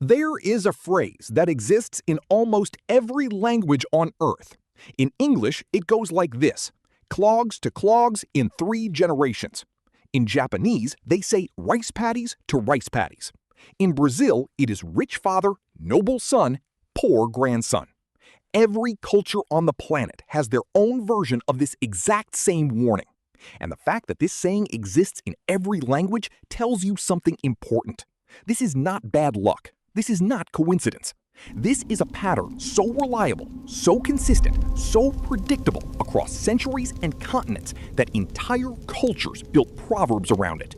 There is a phrase that exists in almost every language on Earth. In English, it goes like this: clogs to clogs in 3 generations. In Japanese, they say rice paddies to rice paddies. In Brazil, it is rich father, noble son, poor grandson. Every culture on the planet has their own version of this exact same warning. And the fact that this saying exists in every language tells you something important. This is not bad luck. This is not coincidence. This is a pattern so reliable, so consistent, so predictable across centuries and continents that entire cultures built proverbs around it.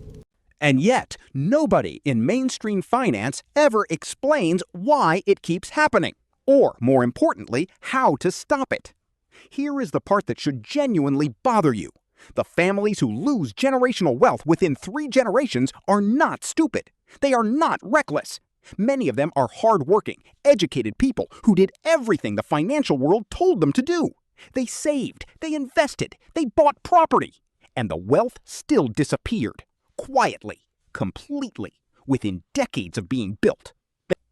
And yet, nobody in mainstream finance ever explains why it keeps happening, or, more importantly, how to stop it. Here is the part that should genuinely bother you. The families who lose generational wealth within 3 generations are not stupid. They are not reckless. Many of them are hard-working, educated people who did everything the financial world told them to do. They saved, they invested, they bought property, and the wealth still disappeared, quietly, completely, within decades of being built.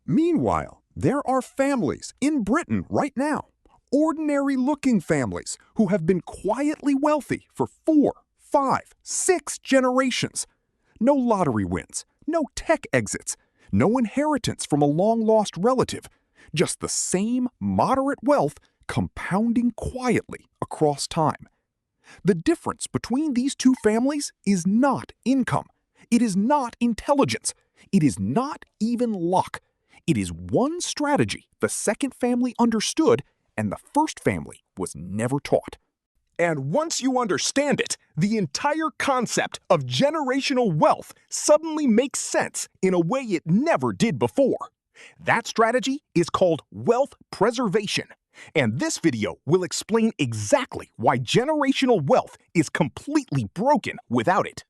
Meanwhile, there are families in Britain right now, ordinary-looking families who have been quietly wealthy for 4, 5, 6 generations. No lottery wins, no tech exits, no inheritance from a long-lost relative, just the same moderate wealth compounding quietly across time. The difference between these 2 families is not income. It is not intelligence. It is not even luck. It is one strategy the second family understood and the first family was never taught. And once you understand it, the entire concept of generational wealth suddenly makes sense in a way it never did before. That strategy is called wealth preservation, and this video will explain exactly why generational wealth is completely broken without it.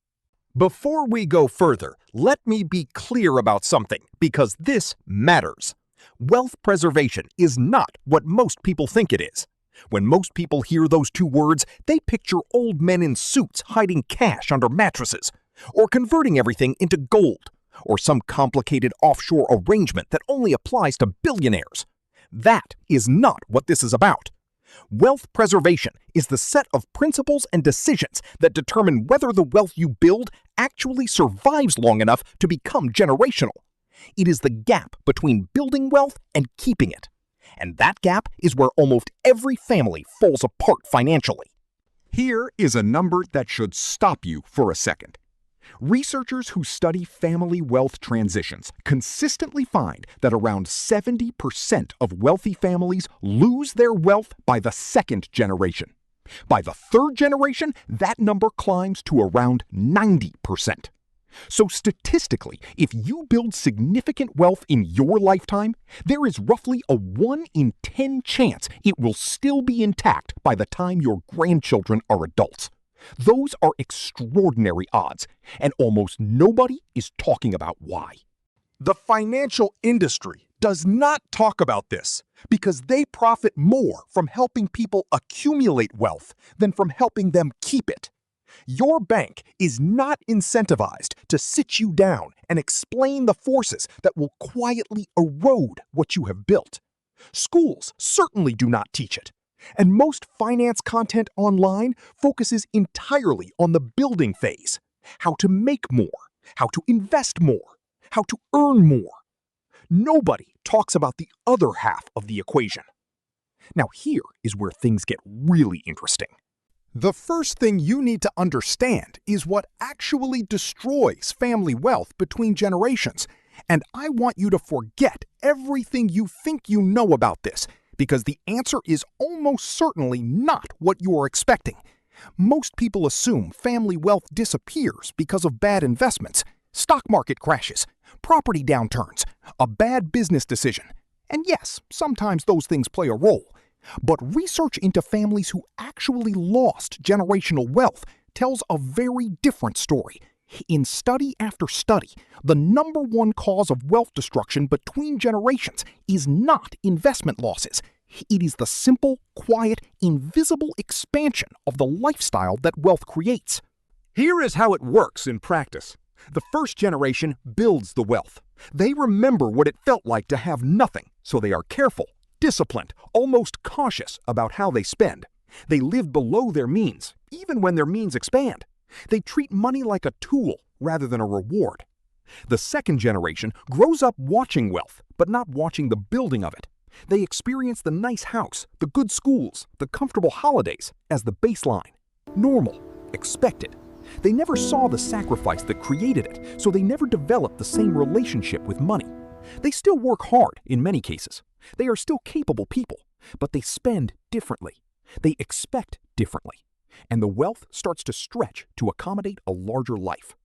Before we go further, let me be clear about something, because this matters. Wealth preservation is not what most people think it is. When most people hear those 2 words, they picture old men in suits hiding cash under mattresses, or converting everything into gold, or some complicated offshore arrangement that only applies to billionaires. That is not what this is about. Wealth preservation is the set of principles and decisions that determine whether the wealth you build actually survives long enough to become generational. It is the gap between building wealth and keeping it. And that gap is where almost every family falls apart financially. Here is a number that should stop you for a second. Researchers who study family wealth transitions consistently find that around 70% of wealthy families lose their wealth by the 2nd generation. By the 3rd generation, that number climbs to around 90%. So statistically, if you build significant wealth in your lifetime, there is roughly a 1 in 10 chance it will still be intact by the time your grandchildren are adults. Those are extraordinary odds, and almost nobody is talking about why. The financial industry does not talk about this because they profit more from helping people accumulate wealth than from helping them keep it. Your bank is not incentivized to sit you down and explain the forces that will quietly erode what you have built. Schools certainly do not teach it. And most finance content online focuses entirely on the building phase: how to make more, how to invest more, how to earn more. Nobody talks about the other half of the equation. Now here is where things get really interesting. The first thing you need to understand is what actually destroys family wealth between generations. And I want you to forget everything you think you know about this, because the answer is almost certainly not what you are expecting. Most people assume family wealth disappears because of bad investments, stock market crashes, property downturns, a bad business decision. And yes, sometimes those things play a role. But research into families who actually lost generational wealth tells a very different story. In study after study, the number 1 cause of wealth destruction between generations is not investment losses. It is the simple, quiet, invisible expansion of the lifestyle that wealth creates. Here is how it works in practice. The first generation builds the wealth. They remember what it felt like to have nothing, so they are careful, disciplined, almost cautious about how they spend. They live below their means, even when their means expand. They treat money like a tool rather than a reward. The second generation grows up watching wealth, but not watching the building of it. They experience the nice house, the good schools, the comfortable holidays as the baseline. Normal, expected. They never saw the sacrifice that created it, so they never developed the same relationship with money. They still work hard in many cases. They are still capable people, but they spend differently. They expect differently. And the wealth starts to stretch to accommodate a larger life.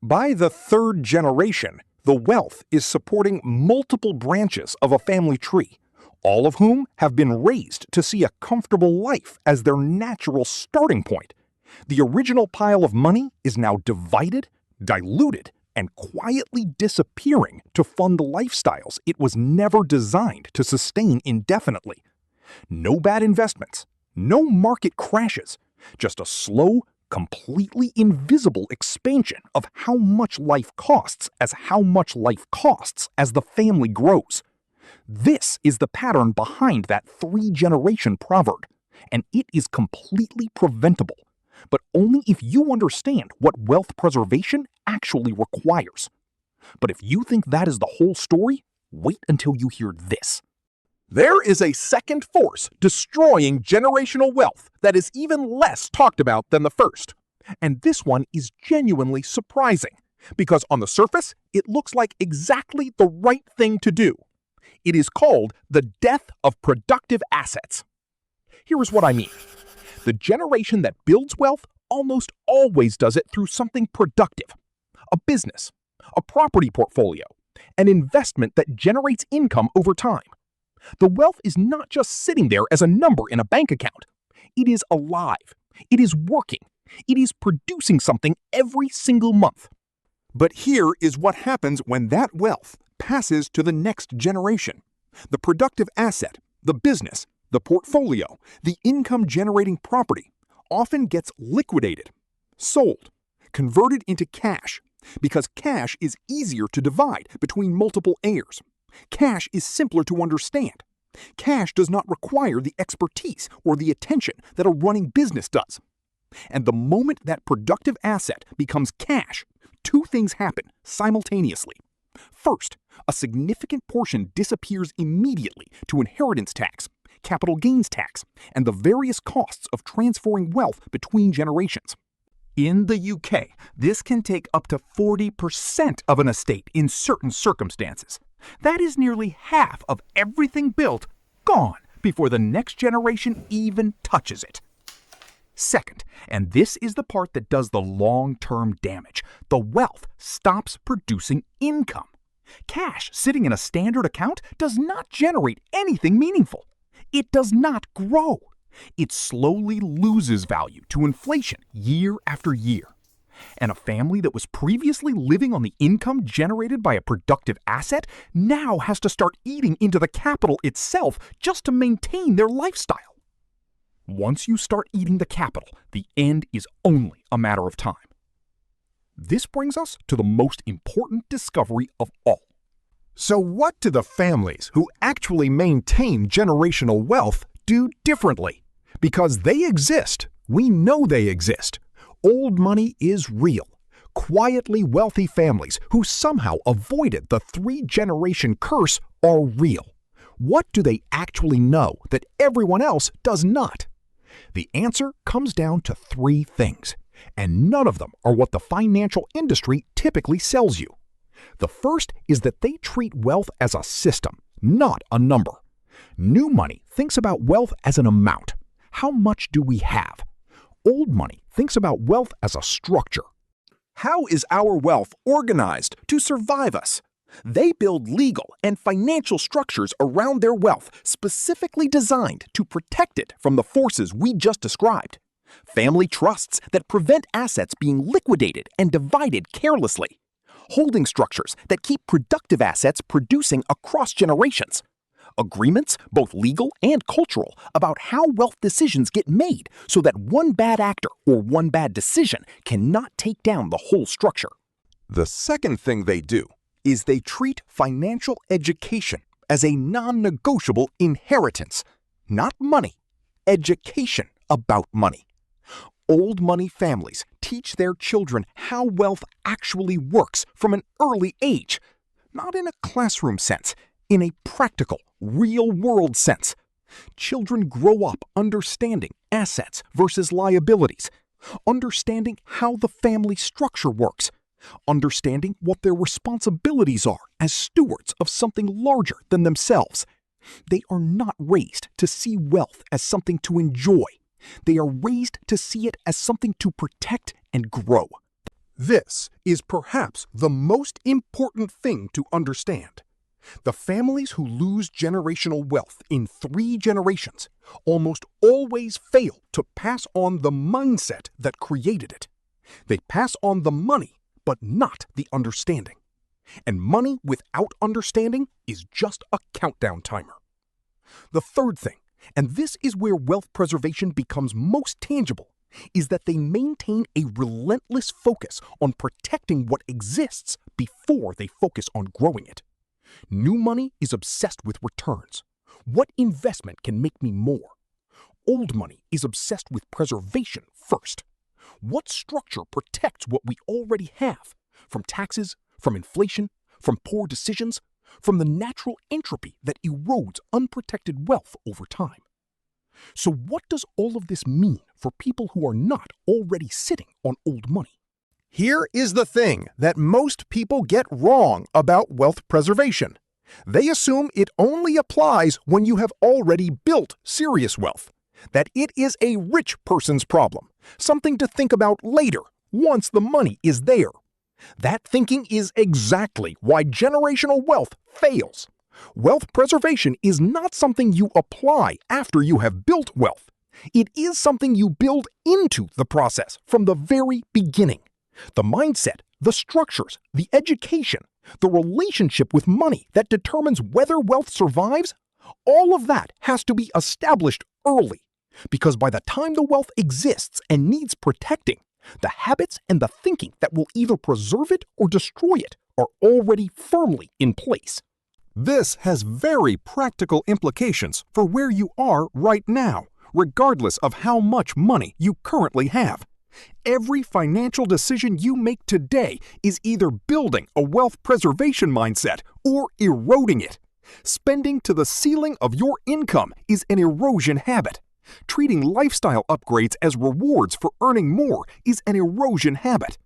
By the third generation, the wealth is supporting multiple branches of a family tree, all of whom have been raised to see a comfortable life as their natural starting point. The original pile of money is now divided, diluted, and quietly disappearing to fund lifestyles it was never designed to sustain indefinitely. No bad investments, no market crashes, just a slow, completely invisible expansion of how much life costs as the family grows. This is the pattern behind that 3-generation proverb, and it is completely preventable, but only if you understand what wealth preservation actually requires. But if you think that is the whole story, wait until you hear this. There is a second force destroying generational wealth that is even less talked about than the first. And this one is genuinely surprising, because on the surface, it looks like exactly the right thing to do. It is called the death of productive assets. Here is what I mean. The generation that builds wealth almost always does it through something productive. A business, a property portfolio, an investment that generates income over time. The wealth is not just sitting there as a number in a bank account. It is alive. It is working. It is producing something every single month. But here is what happens when that wealth passes to the next generation. The productive asset, the business, the portfolio, the income-generating property often gets liquidated, sold, converted into cash, because cash is easier to divide between multiple heirs. Cash is simpler to understand. Cash does not require the expertise or the attention that a running business does. And the moment that productive asset becomes cash, two things happen simultaneously. First, a significant portion disappears immediately to inheritance tax, capital gains tax, and the various costs of transferring wealth between generations. In the UK, this can take up to 40% of an estate in certain circumstances. That is nearly half of everything built gone before the next generation even touches it. Second, and this is the part that does the long-term damage, the wealth stops producing income. Cash sitting in a standard account does not generate anything meaningful. It does not grow. It slowly loses value to inflation year after year. And a family that was previously living on the income generated by a productive asset now has to start eating into the capital itself just to maintain their lifestyle. Once you start eating the capital, the end is only a matter of time. This brings us to the most important discovery of all. So what do the families who actually maintain generational wealth do differently? Because they exist. We know they exist. Old money is real. Quietly wealthy families who somehow avoided the 3-generation curse are real. What do they actually know that everyone else does not? The answer comes down to 3 things, and none of them are what the financial industry typically sells you. The first is that they treat wealth as a system, not a number. New money thinks about wealth as an amount. How much do we have? Old money thinks about wealth as a structure. How is our wealth organized to survive us? They build legal and financial structures around their wealth specifically designed to protect it from the forces we just described. Family trusts that prevent assets being liquidated and divided carelessly. Holding structures that keep productive assets producing across generations. Agreements, both legal and cultural, about how wealth decisions get made so that one bad actor or one bad decision cannot take down the whole structure. The second thing they do is they treat financial education as a non-negotiable inheritance. Not money, education about money. Old money families teach their children how wealth actually works from an early age, not in a classroom sense, in a practical, real-world sense. Children grow up understanding assets versus liabilities, understanding how the family structure works, understanding what their responsibilities are as stewards of something larger than themselves. They are not raised to see wealth as something to enjoy. They are raised to see it as something to protect and grow. This is perhaps the most important thing to understand. The families who lose generational wealth in 3 generations almost always fail to pass on the mindset that created it. They pass on the money, but not the understanding. And money without understanding is just a countdown timer. The third thing, and this is where wealth preservation becomes most tangible, is that they maintain a relentless focus on protecting what exists before they focus on growing it. New money is obsessed with returns. What investment can make me more? Old money is obsessed with preservation first. What structure protects what we already have? From taxes, from inflation, from poor decisions, from the natural entropy that erodes unprotected wealth over time. So what does all of this mean for people who are not already sitting on old money? Here is the thing that most people get wrong about wealth preservation. They assume it only applies when you have already built serious wealth, that it is a rich person's problem, something to think about later, once the money is there. That thinking is exactly why generational wealth fails. Wealth preservation is not something you apply after you have built wealth. It is something you build into the process from the very beginning. The mindset, the structures, the education, the relationship with money that determines whether wealth survives, all of that has to be established early. Because by the time the wealth exists and needs protecting, the habits and the thinking that will either preserve it or destroy it are already firmly in place. This has very practical implications for where you are right now, regardless of how much money you currently have. Every financial decision you make today is either building a wealth preservation mindset or eroding it. Spending to the ceiling of your income is an erosion habit. Treating lifestyle upgrades as rewards for earning more is an erosion habit.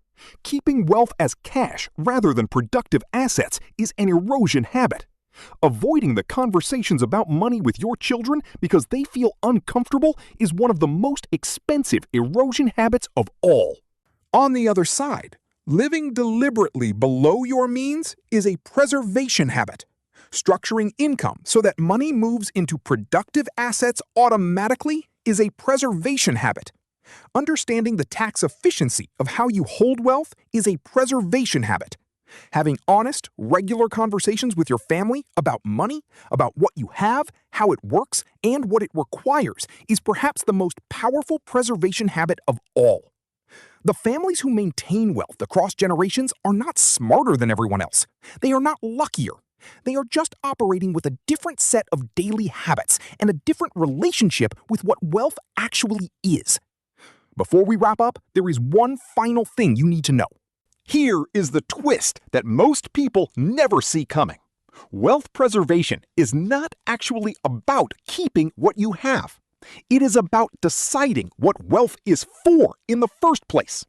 Keeping wealth as cash rather than productive assets is an erosion habit. Avoiding the conversations about money with your children because they feel uncomfortable is one of the most expensive erosion habits of all. On the other side, living deliberately below your means is a preservation habit. Structuring income so that money moves into productive assets automatically is a preservation habit. Understanding the tax efficiency of how you hold wealth is a preservation habit. Having honest, regular conversations with your family about money, about what you have, how it works, and what it requires is perhaps the most powerful preservation habit of all. The families who maintain wealth across generations are not smarter than everyone else. They are not luckier. They are just operating with a different set of daily habits and a different relationship with what wealth actually is. Before we wrap up, there is one final thing you need to know. Here is the twist that most people never see coming. Wealth preservation is not actually about keeping what you have. It is about deciding what wealth is for in the first place.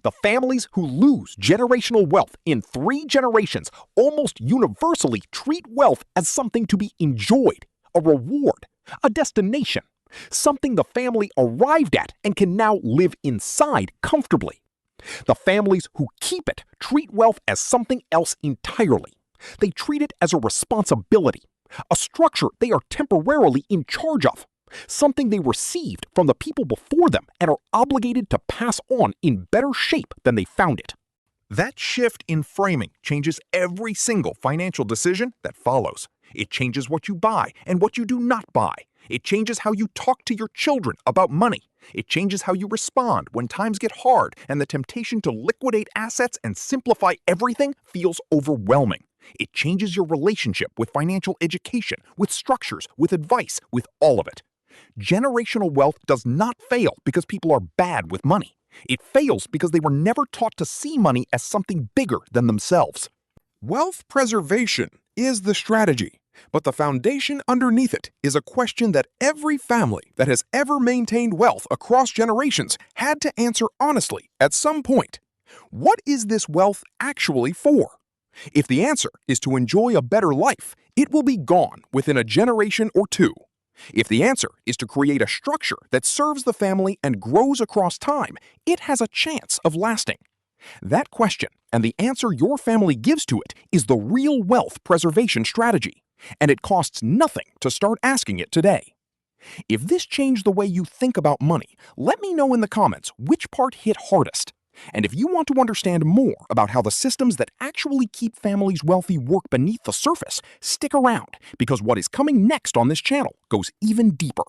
The families who lose generational wealth in 3 generations almost universally treat wealth as something to be enjoyed, a reward, a destination, something the family arrived at and can now live inside comfortably. The families who keep it treat wealth as something else entirely. They treat it as a responsibility, a structure they are temporarily in charge of, something they received from the people before them and are obligated to pass on in better shape than they found it. That shift in framing changes every single financial decision that follows. It changes what you buy and what you do not buy. It changes how you talk to your children about money. It changes how you respond when times get hard and the temptation to liquidate assets and simplify everything feels overwhelming. It changes your relationship with financial education, with structures, with advice, with all of it. Generational wealth does not fail because people are bad with money. It fails because they were never taught to see money as something bigger than themselves. Wealth preservation is the strategy, but the foundation underneath it is a question that every family that has ever maintained wealth across generations had to answer honestly at some point. What is this wealth actually for? If the answer is to enjoy a better life, it will be gone within a generation or two. If the answer is to create a structure that serves the family and grows across time, it has a chance of lasting. That question and the answer your family gives to it is the real wealth preservation strategy, and it costs nothing to start asking it today. If this changed the way you think about money, let me know in the comments which part hit hardest. And if you want to understand more about how the systems that actually keep families wealthy work beneath the surface, stick around, because what is coming next on this channel goes even deeper.